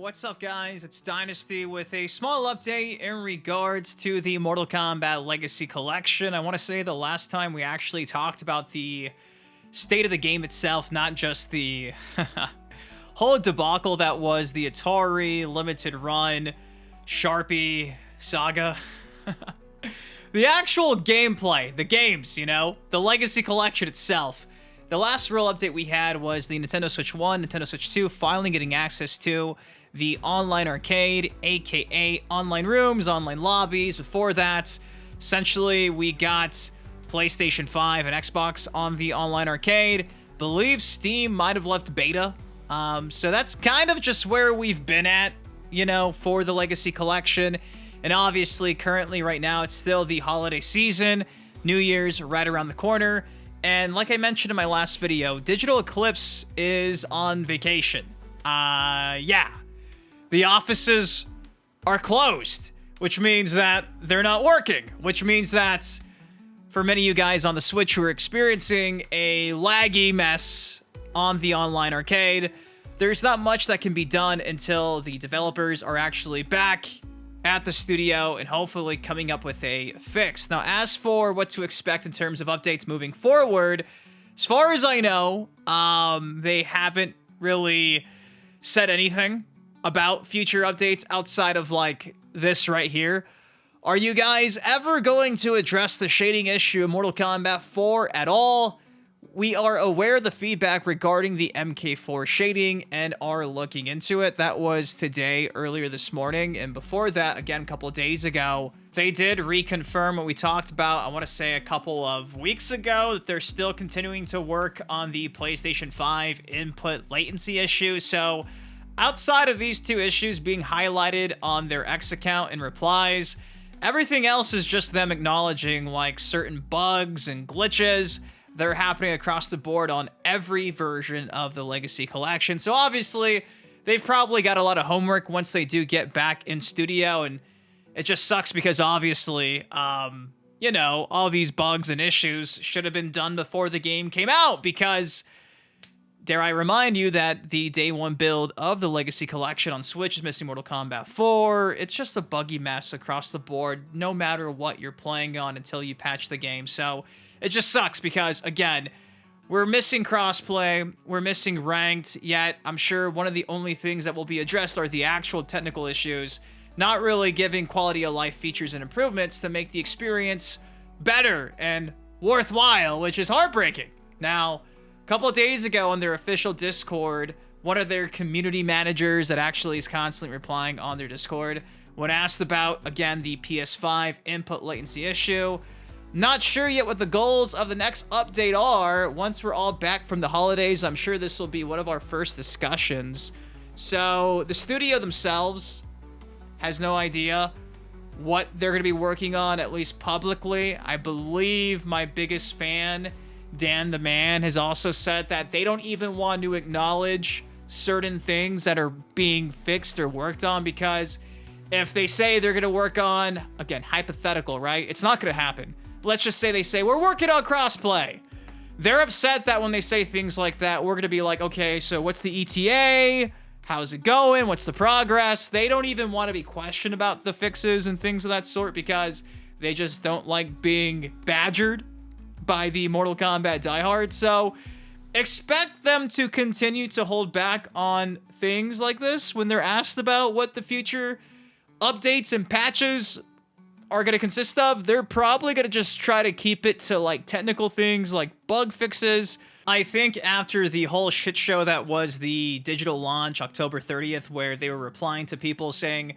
What's up, guys? It's Dynasty with a small update in regards to the Mortal Kombat Legacy Collection. I want to say the last time we actually talked about the state of the game itself, not just the whole debacle that was the Atari limited run Sharpie saga. The actual gameplay, the games, you know, the Legacy Collection itself. The last real update we had was the Nintendo Switch 1, Nintendo Switch 2 finally getting access to the online arcade, aka online rooms, online lobbies. Before that, essentially, we got PlayStation 5 and Xbox on the online arcade. Believe Steam might have left beta. So that's kind of just where we've been at, you know, for the Legacy Collection. And obviously, currently, right now, it's still the holiday season. New Year's right around the corner. And like I mentioned in my last video, Digital Eclipse is on vacation. Yeah. The offices are closed, which means that they're not working, which means that for many of you guys on the Switch who are experiencing a laggy mess on the online arcade, there's not much that can be done until the developers are actually back at the studio and hopefully coming up with a fix. Now, as for what to expect in terms of updates moving forward, as far as I know, they haven't really said anything about future updates outside of like this right here. Are you guys ever going to address the shading issue in Mortal Kombat 4 at all? We are aware of the feedback regarding the MK4 shading and are looking into it. That was today, earlier this morning. And before that, again, a couple of days ago, they did reconfirm what we talked about, I want to say a couple of weeks ago, that they're still continuing to work on the PlayStation 5 input latency issue. So outside of these two issues being highlighted on their X account in replies, everything else is just them acknowledging like certain bugs and glitches that are happening across the board on every version of the Legacy Collection. So obviously, they've probably got a lot of homework once they do get back in studio, and it just sucks because obviously, you know, all these bugs and issues should have been done before the game came out because, dare I remind you that the day one build of the Legacy Collection on Switch is missing Mortal Kombat 4. It's just a buggy mess across the board, no matter what you're playing on until you patch the game. So it just sucks because, again, we're missing crossplay, we're missing ranked, yet I'm sure one of the only things that will be addressed are the actual technical issues, not really giving quality of life features and improvements to make the experience better and worthwhile, which is heartbreaking. Now, a couple of days ago on their official Discord, one of their community managers that actually is constantly replying on their Discord, when asked about, again, the PS5 input latency issue, not sure yet what the goals of the next update are. Once we're all back from the holidays, I'm sure this will be one of our first discussions. So the studio themselves has no idea what they're going to be working on, at least publicly. I believe my biggest fan, Dan the Man, has also said that they don't even want to acknowledge certain things that are being fixed or worked on because if they say they're going to work on, again, hypothetical, right? It's not going to happen. Let's just say they say, we're working on crossplay. They're upset that when they say things like that, we're going to be like, okay, so what's the ETA? How's it going? What's the progress? They don't even want to be questioned about the fixes and things of that sort because they just don't like being badgered by the Mortal Kombat diehards. So expect them to continue to hold back on things like this when they're asked about what the future updates and patches are going to consist of. They're probably going to just try to keep it to like technical things like bug fixes. I think after the whole shit show that was the digital launch October 30th, where they were replying to people saying,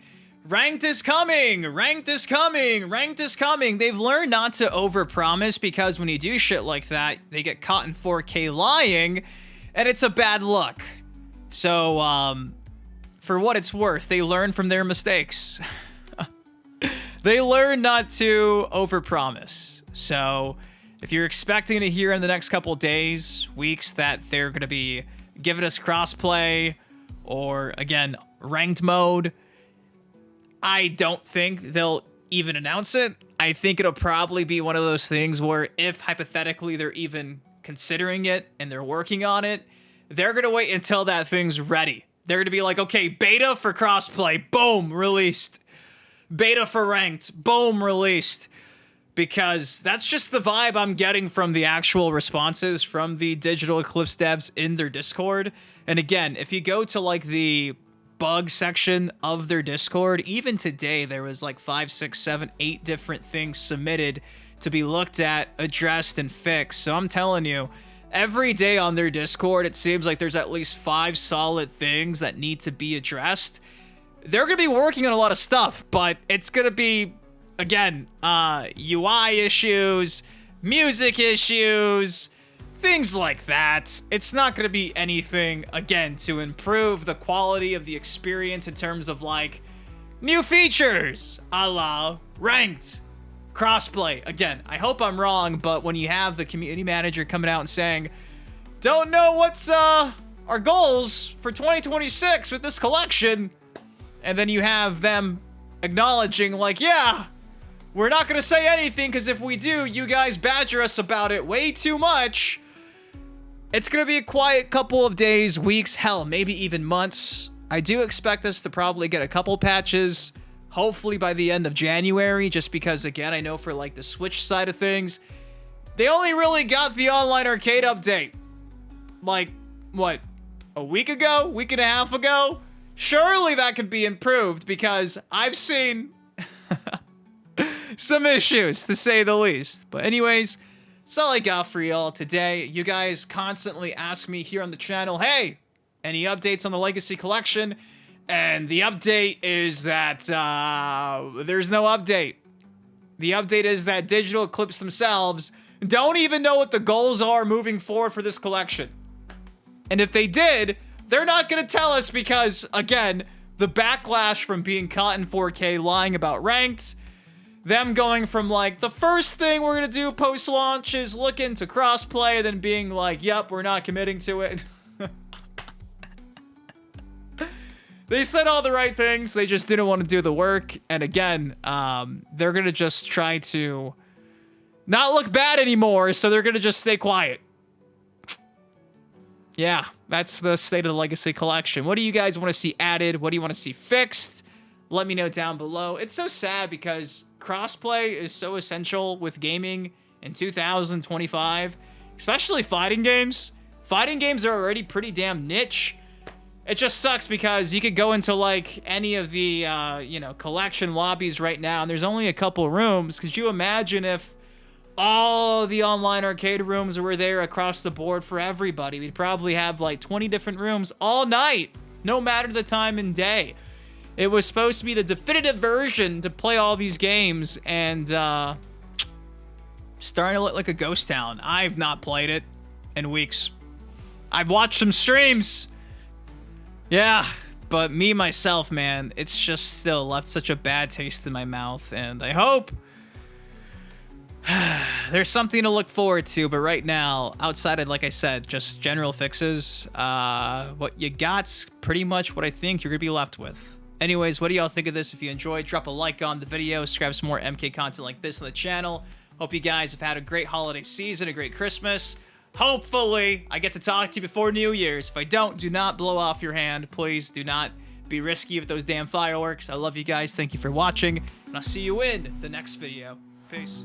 ranked is coming, ranked is coming, ranked is coming. They've learned not to overpromise because when you do shit like that, they get caught in 4K lying and it's a bad look. So, for what it's worth, they learn from their mistakes. They learn not to overpromise. So if you're expecting to hear in the next couple days, weeks, that they're going to be giving us crossplay or, again, ranked mode, I don't think they'll even announce it. I think it'll probably be one of those things where if hypothetically they're even considering it and they're working on it, they're going to wait until that thing's ready. They're gonna be like, okay, beta for crossplay, boom, released. Beta for ranked, boom, released. Because that's just the vibe I'm getting from the actual responses from the digital Eclipse devs in their Discord. And again, if you go to like the bug section of their Discord, even today there was like 5, 6, 7, 8 different things submitted to be looked at, addressed, and fixed. So I'm telling you, every day on their Discord, it seems like there's at least 5 solid things that need to be addressed. They're going to be working on a lot of stuff, but it's going to be, again, UI issues, music issues, things like that. It's not going to be anything, again, to improve the quality of the experience in terms of, like, new features, a la ranked, crossplay. Again, I hope I'm wrong, but when you have the community manager coming out and saying, don't know what's our goals for 2026 with this collection, and then you have them acknowledging, like, yeah, we're not going to say anything because if we do, you guys badger us about it way too much. It's going to be a quiet couple of days, weeks, hell, maybe even months. I do expect us to probably get a couple patches, hopefully by the end of January, just because, again, I know for, like, the Switch side of things, they only really got the online arcade update, like, what, a week ago? Week and a half ago? Surely that could be improved because I've seen some issues, to say the least. But anyways, that's all I got for y'all today. You guys constantly ask me here on the channel, hey, any updates on the Legacy Collection? And the update is that there's no update. The update is that Digital Eclipse themselves don't even know what the goals are moving forward for this collection. And if they did, they're not going to tell us because, again, the backlash from being caught in 4K lying about ranked, them going from, like, the first thing we're going to do post-launch is look into crossplay, then being like, yep, we're not committing to it. They said all the right things, they just didn't want to do the work, and again, they're going to just try to not look bad anymore, so they're going to just stay quiet. Yeah, that's the state of the Legacy Collection. What do you guys want to see added? What do you want to see fixed? Let me know down below. It's so sad because crossplay is so essential with gaming in 2025, especially fighting games. Fighting games are already pretty damn niche. It just sucks because you could go into, like, any of the, you know, collection lobbies right now, and there's only a couple rooms. Could you imagine if all the online arcade rooms were there across the board for everybody? We'd probably have, like, 20 different rooms all night, no matter the time and day. It was supposed to be the definitive version to play all these games, and, starting to look like a ghost town. I've not played it in weeks. I've watched some streams. Yeah, but me, myself, man, it's just still left such a bad taste in my mouth, and I hope there's something to look forward to, but right now, outside of, like I said, just general fixes, what you got's pretty much what I think you're gonna be left with. Anyways, what do y'all think of this? If you enjoyed, drop a like on the video, subscribe to some more MK content like this on the channel. Hope you guys have had a great holiday season, a great Christmas. Hopefully, I get to talk to you before New Year's. If I don't, do not blow off your hand. Please do not be risky with those damn fireworks. I love you guys. Thank you for watching, and I'll see you in the next video. Peace.